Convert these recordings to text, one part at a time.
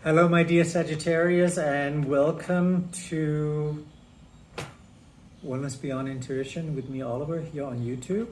Hello, my dear Sagittarius, and welcome to Wellness Beyond Intuition with me, Oliver, here on YouTube.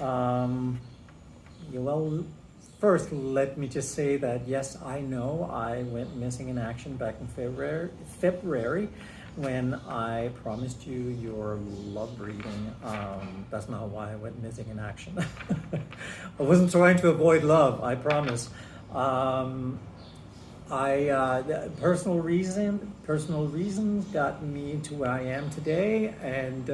Um, well, first, let me just say that yes, I know I went missing in action back in February when I promised you your love reading. That's not why I went missing in action. I wasn't trying to avoid love, I promise. Personal reasons got me to where I am today, and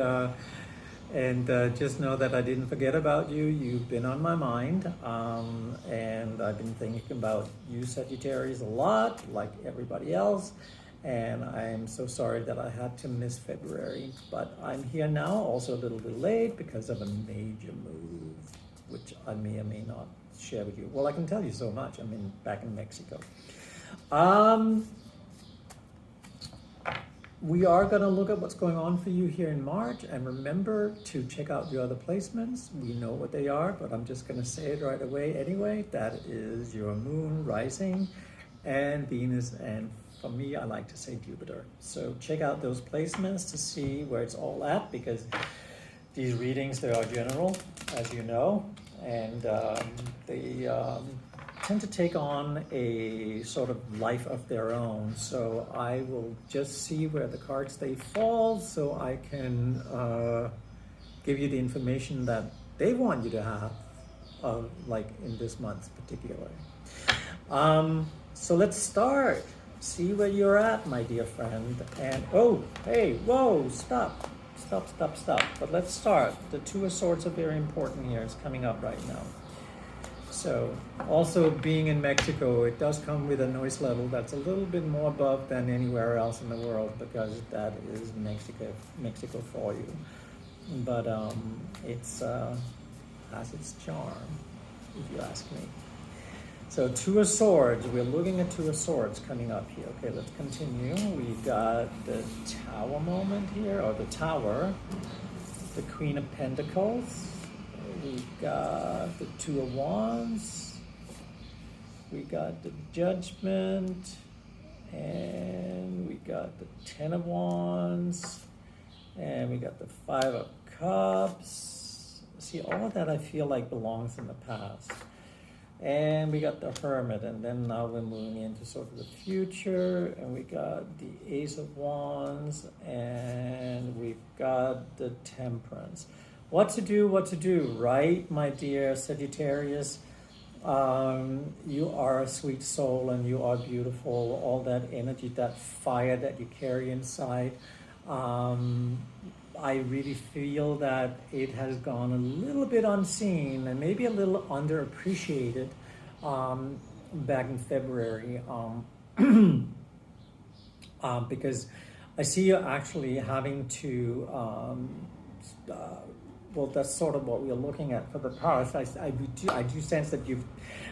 just know that I didn't forget about you. You've been on my mind, and I've been thinking about you, Sagittarius, a lot, like everybody else. And I'm so sorry that I had to miss February, but I'm here now, also a little bit late because of a major move, which I may or may not share with you. Well, I can tell you so much. I'm back in Mexico. We are going to look at what's going on for you here in March, and remember to check out your other placements. We know what they are, but I'm just going to say it right away anyway. That is your moon rising and Venus, and for me, I like to say Jupiter. So check out those placements to see where it's all at, because these readings, they are general, as you know, and they tend to take on a sort of life of their own. So I will just see where the cards they fall, so I can give you the information that they want you to have, like in this month particularly. So let's start. See where you're at, my dear friend. And oh, hey, whoa, stop. But let's start. The Two of Swords are very important here. It's coming up right now. So, also being in Mexico, it does come with a noise level that's a little bit more above than anywhere else in the world, because that is Mexico for you. But it's has its charm, if you ask me. So, Two of Swords. We're looking at Two of Swords coming up here. Okay, let's continue. We got the Tower moment here, or the Tower, the Queen of Pentacles. We got the Two of Wands, we got the Judgment, and we got the Ten of Wands, and we got the Five of Cups. See, all of that I feel like belongs in the past. And we got the Hermit, and then now we're moving into sort of the future, and we got the Ace of Wands, and we've got the Temperance. What to do, right, my dear Sagittarius? You are a sweet soul, and you are beautiful. All that energy, that fire that you carry inside. I really feel that it has gone a little bit unseen and maybe a little underappreciated back in February, because I see you actually having to well, that's sort of what we're looking at for the past. I do sense that you've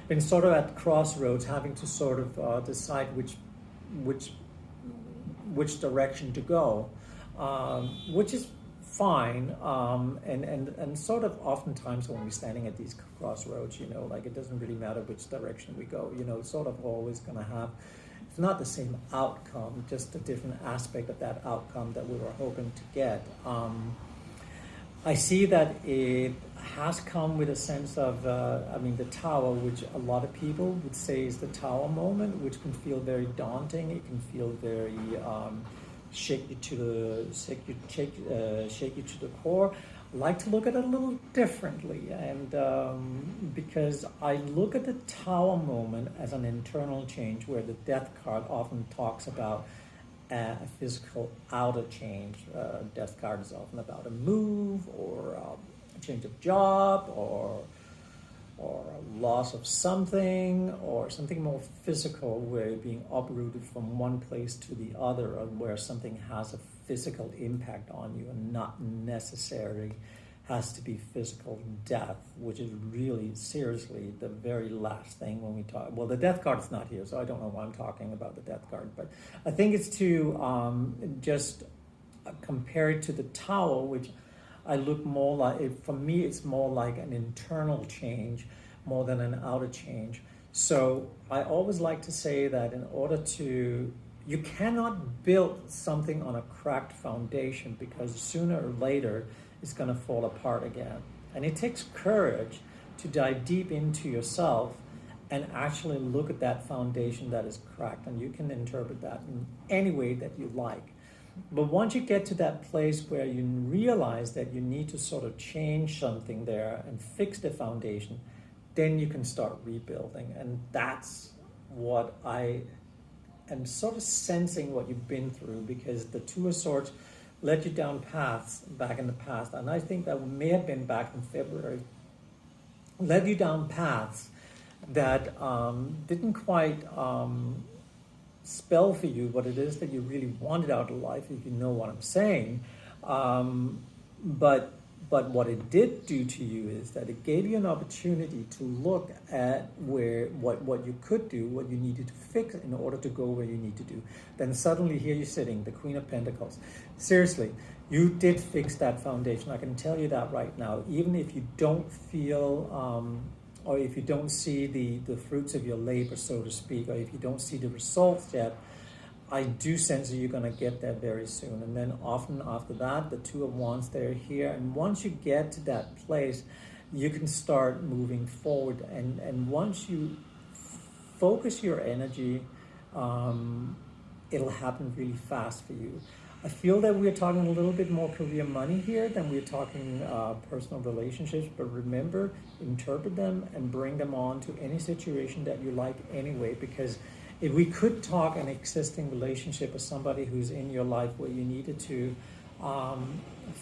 been sort of at crossroads, having to sort of decide which direction to go, which is fine. And sort of oftentimes when we're standing at these crossroads, like it doesn't really matter which direction we go. It's sort of always going to have, it's not the same outcome, just a different aspect of that outcome that we were hoping to get. I see that it has come with a sense of, the Tower, which a lot of people would say is the Tower moment, which can feel very daunting. It can feel very shake you to the core. I like to look at it a little differently, and because I look at the Tower moment as an internal change, where the Death card often talks about a physical outer change. Death card is often about a move, or a change of job, or a loss of something, or something more physical, where you're being uprooted from one place to the other, or where something has a physical impact on you and not necessarily has to be physical death, which is really seriously the very last thing when we talk. Well, the Death card is not here, so I don't know why I'm talking about the Death card, but I think it's to just compare it to the Tower, which I look more like, for me, it's more like an internal change more than an outer change. So I always like to say that in order to, you cannot build something on a cracked foundation, because sooner or later it's going to fall apart again. And it takes courage to dive deep into yourself and actually look at that foundation that is cracked. And you can interpret that in any way that you like. But once you get to that place where you realize that you need to sort of change something there and fix the foundation, then you can start rebuilding. And that's what I am sort of sensing what you've been through, because the Two of Swords led you down paths back in the past. And I think that may have been back in February, led you down paths that didn't quite spell for you what it is that you really wanted out of life, if you know what I'm saying. But what it did do to you is that it gave you an opportunity to look at what you could do, what you needed to fix in order to go where you need to do. Then suddenly here you're sitting, the Queen of Pentacles. Seriously, you did fix that foundation. I can tell you that right now. Even if you don't feel, or if you don't see the fruits of your labor, so to speak, or if you don't see the results yet, I do sense that you're going to get there very soon. And then often after that, the Two of Wands, they're here. And once you get to that place, you can start moving forward. And once you focus your energy, it'll happen really fast for you. I feel that we're talking a little bit more career money here than we're talking personal relationships. But remember, interpret them and bring them on to any situation that you like anyway, because if we could talk an existing relationship with somebody who's in your life where you needed to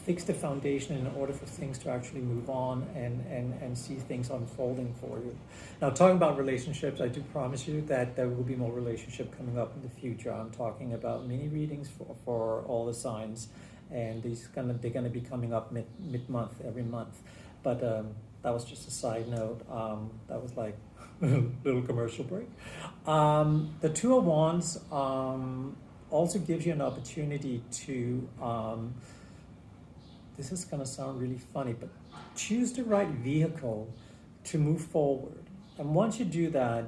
fix the foundation in order for things to actually move on and see things unfolding for you. Now, talking about relationships, I do promise you that there will be more relationship coming up in the future. I'm talking about mini readings for all the signs, and they're gonna be coming up mid-month, every month. But that was just a side note. That was like little commercial break. The Two of Wands also gives you an opportunity to, this is going to sound really funny, but choose the right vehicle to move forward. And once you do that,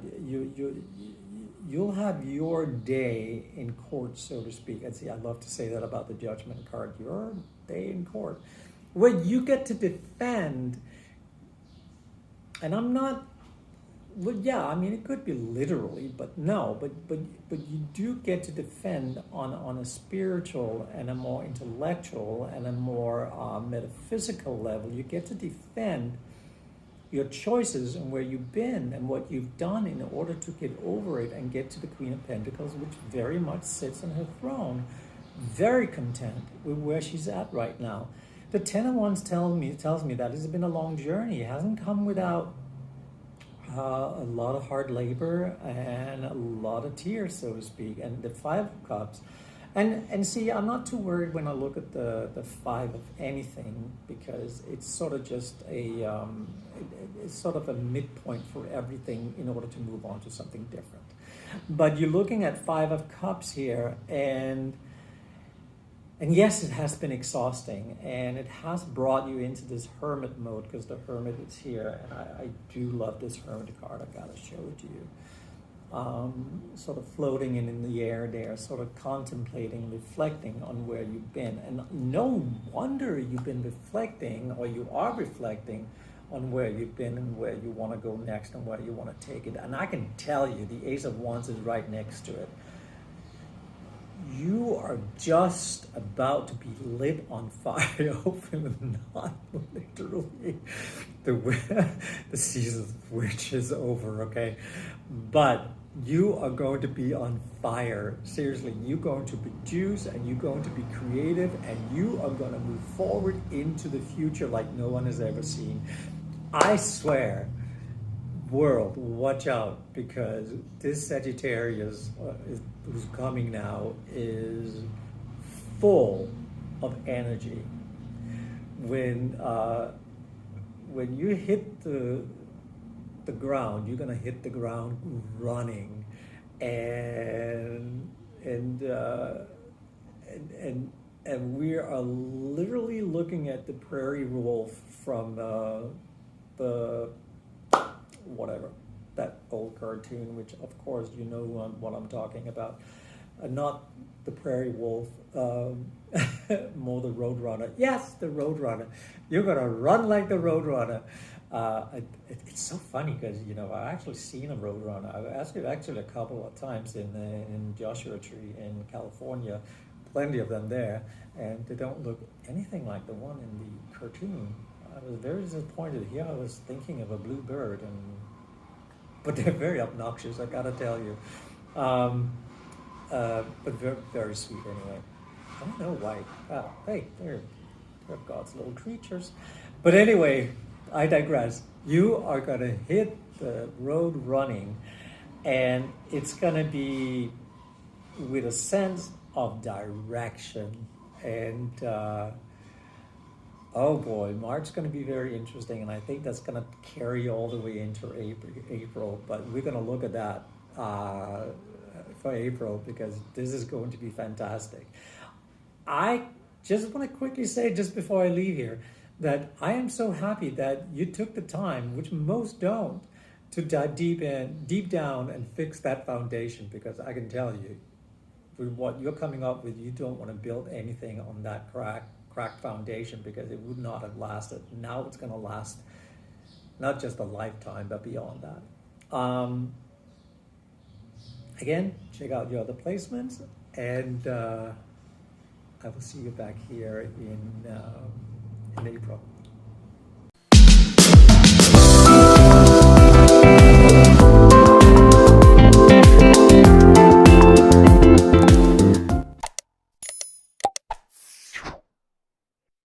you'll have your day in court, so to speak. And see, I love to say that about the Judgment card, your day in court, where you get to defend. And I'm not, well, yeah, I mean, it could be literally, but no, but you do get to defend on a spiritual and a more intellectual and a more metaphysical level. You get to defend your choices and where you've been and what you've done in order to get over it and get to the Queen of Pentacles, which very much sits on her throne, very content with where she's at right now. The Ten of Wands tells me that it's been a long journey. It hasn't come without a lot of hard labor and a lot of tears, so to speak. And the Five of Cups, and see, I'm not too worried when I look at the Five of anything, because it's sort of just it's sort of a midpoint for everything in order to move on to something different. But you're looking at Five of Cups here, and yes, it has been exhausting, and it has brought you into this hermit mode, because the hermit is here, and I do love this hermit card. I gotta show it to you. Sort of floating in the air there, sort of contemplating, reflecting on where you've been. And no wonder you've been reflecting, or you are reflecting on where you've been and where you want to go next and where you want to take it. And I can tell you, the Ace of Wands is right next to it. You are just about to be lit on fire, hopefully not literally. The season of which is over, okay? But you are going to be on fire. Seriously, you're going to produce, and you're going to be creative, and you are going to move forward into the future like no one has ever seen. I swear, world, watch out, because this Sagittarius who's coming now is full of energy. When you hit the ground, you're gonna hit the ground running, and we are literally looking at the prairie wolf from the whatever, that old cartoon, which of course you know what I'm talking about. Not the prairie wolf, more the roadrunner. Yes, the roadrunner. You're gonna run like the roadrunner. It's so funny because I've actually seen a roadrunner. I've actually a couple of times in Joshua Tree in California, plenty of them there, and they don't look anything like the one in the cartoon. I was very disappointed. Here I was thinking of a blue bird, but they're very obnoxious, I gotta tell you. But very, very sweet anyway. I don't know why. Hey, they're God's little creatures. But anyway, I digress. You are gonna hit the road running, and it's gonna be with a sense of direction. And oh boy, March is going to be very interesting, and I think that's going to carry all the way into April. But we're going to look at that for April, because this is going to be fantastic. I just want to quickly say, just before I leave here, that I am so happy that you took the time, which most don't, to dive deep down and fix that foundation, because I can tell you, with what you're coming up with, you don't want to build anything on that cracked foundation, because it would not have lasted. Now it's going to last not just a lifetime, but beyond that. Again, check out your other placements, and I will see you back here in April.